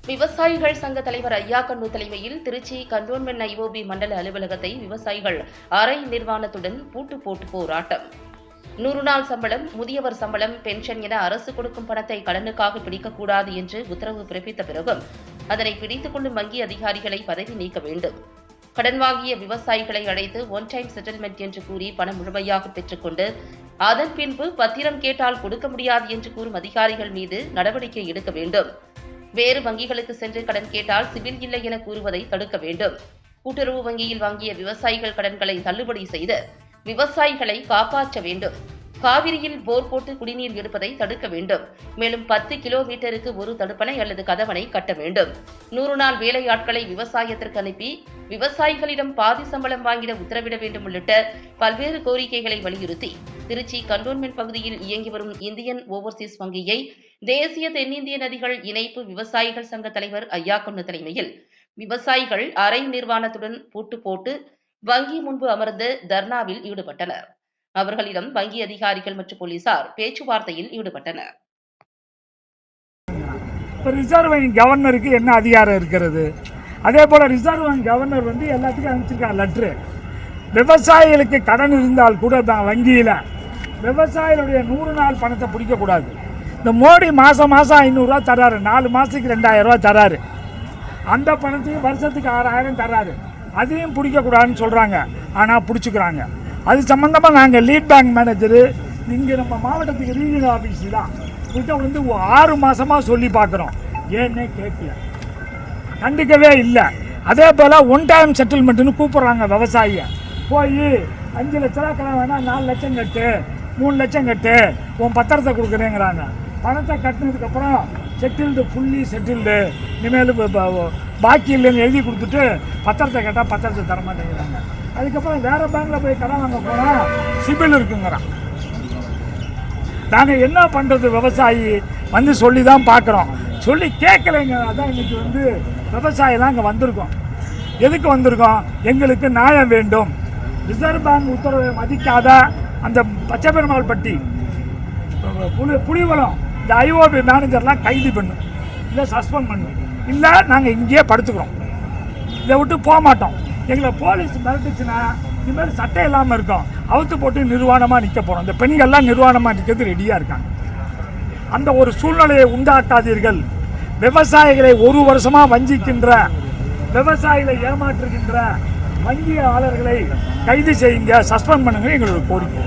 விவசாயிகள் சங்க தலைவர் ஐயாக்கண்ணு தலைமையில் திருச்சி கண்டோன்மென்ட் ஐஓபி மண்டல அலுவலகத்தை விவசாயிகள் அரை நிர்வாணத்துடன் பூட்டு போட்டு போராட்டம். 100 நாள் சம்பளம், முதியவர் சம்பளம், பென்ஷன் என அரசு கொடுக்கும் பணத்தை கடனுக்காக பிடிக்கக்கூடாது என்று உத்தரவு பிறப்பித்த பிறகும் அதனை பிடித்துக் கொள்ளும் வங்கி அதிகாரிகளை பதவி நீக்க வேண்டும். கடன் வாங்கிய விவசாயிகளை அழைத்து ஒன் டைம் செட்டில்மெண்ட் என்று கூறி பணம் முழுமையாக பெற்றுக்கொண்டு அதன் பின்பு பத்திரம் கேட்டால் கொடுக்க முடியாது என்று கூறும் அதிகாரிகள் மீது நடவடிக்கை எடுக்க வேண்டும். வேறு வங்கிகளுக்கு சென்று கடன் கேட்டால் சிபில் இல்லை என கூறுவதை தடுக்க வேண்டும். கூட்டுறவு வங்கியில் வாங்கிய விவசாயிகள் கடன்களை தள்ளுபடி செய்து விவசாயிகளை காப்பாற்ற வேண்டும். காவிரியில் போர் போட்டு குடிநீர் எடுப்பதை தடுக்க வேண்டும். மேலும் 10 கிலோமீட்டருக்கு ஒரு தடுப்பணை அல்லது கதவணை கட்ட வேண்டும். 100 நாள் வேலையாட்களை விவசாயத்திற்கு அனுப்பி விவசாயிகளிடம் பாதி சம்பளம் வாங்கிட உத்தரவிட வேண்டும் உள்ளிட்ட பல்வேறு கோரிக்கைகளை வலியுறுத்தி திருச்சி கண்டோன்மென்ட் பகுதியில் இயங்கி வரும் இந்தியன் ஓவர்சீஸ் வங்கியை தேசிய தென்னிந்திய நதிகள் இணைப்பு விவசாயிகள் சங்க தலைவர் ஐயாக்கண்ணு தலைமையில் விவசாயிகள் அரை நிர்வாணத்துடன் பூட்டு போட்டு வங்கி முன்பு அமர்ந்து தர்ணாவில் ஈடுபட்டனர். அவர்களிடம் வங்கி அதிகாரிகள் மற்றும் போலீசார் பேச்சுவார்த்தையில் ஈடுபட்டனர். ரிசர்வ் வங்கி கவர்னருக்கு என்ன அதிகாரம் இருக்கிறது? அதே போல ரிசர்வ் வங்கி கவர்னர் எல்லாத்துக்கும் அனுப்பிச்சிருக்காங்க லெட்ரு. விவசாயிகளுக்கு கடன் இருந்தால் கூட வங்கியில் விவசாயிகளுடைய 100 நாள் பணத்தை பிடிக்கக்கூடாது. இந்த மோடி மாதம் 500 ரூபா தராரு, 4 மாதத்துக்கு 2000 ரூபா தராரு. அந்த பணத்தையும் வருஷத்துக்கு 6000 தராரு. அதையும் பிடிக்கக்கூடாதுன்னு சொல்கிறாங்க. ஆனால் பிடிச்சிக்கிறாங்க. அது சம்மந்தமாக நாங்கள் லீட் பேங்க் மேனேஜரு இங்கே நம்ம மாவட்டத்துக்கு ரீஜனல் ஆஃபீஸ் தான் கிட்ட 6 மாதமாக சொல்லி பார்க்குறோம். ஏன்னே கேட்கல, கண்டிக்கவே இல்லை. அதே போல் ஒன் டைம் செட்டில்மெண்ட்டுன்னு கூப்பிட்றாங்க விவசாயியை. போய் 5 லட்ச ரூபா கடன் வேணால் 4 லட்சம் கட்டு, 3 லட்சம் கட்டு, உன் பத்திரத்தை கொடுக்குறேங்கிறாங்க. பணத்தை கட்டினதுக்கப்புறம் செட்டில்டு, ஃபுல்லி செட்டில்டு, இனிமேல் பாக்கி இல்லைன்னு எழுதி கொடுத்துட்டு பத்திரத்தை கேட்டால் பத்திரத்தை தரமாட்டேங்கிறாங்க. அதுக்கப்புறம் வேறு பேங்கில் போய் கடன் வாங்க போனால் சிபில் இருக்குங்கிறான். நாங்கள் என்ன பண்ணுறது? விவசாயி சொல்லி தான் பார்க்குறோம், சொல்லி கேட்கலைங்க. அதான் இன்றைக்கி விவசாயி தான் இங்கே வந்திருக்கோம். எதுக்கு வந்திருக்கோம்? எங்களுக்கு நியாயம் வேண்டும். ரிசர்வ் பேங்க் உத்தரவை மதிக்காத அந்த பச்சை பெருமாள் பட்டி, புலிவலம், இந்த ஐஓபி மேனேஜர்லாம் கைது பண்ணும், இல்லை சஸ்பெண்ட் பண்ணும், இல்லை நாங்கள் இங்கேயே படுத்துக்கிறோம், இதை விட்டு போக மாட்டோம். எங்களை போலீஸ் மிரட்டுச்சுன்னா இனிமேல் சட்டம் இல்லாமல் இருக்கோம், அவுத்து போட்டு நிர்வாணமாக நிற்க போகிறோம். இந்த பெண்கள்லாம் நிர்வாணமாக நிற்கிறது ரெடியாக இருக்காங்க. அந்த ஒரு சூழ்நிலையை உண்டாக்காதீர்கள். விவசாயிகளை 1 வருஷமாக வஞ்சிக்கின்ற, விவசாயிகளை ஏமாற்றுகின்ற வங்கியாளர்களை கைது செய்யுங்க, சஸ்பெண்ட் பண்ணுங்க எங்களோட கோரிக்கை.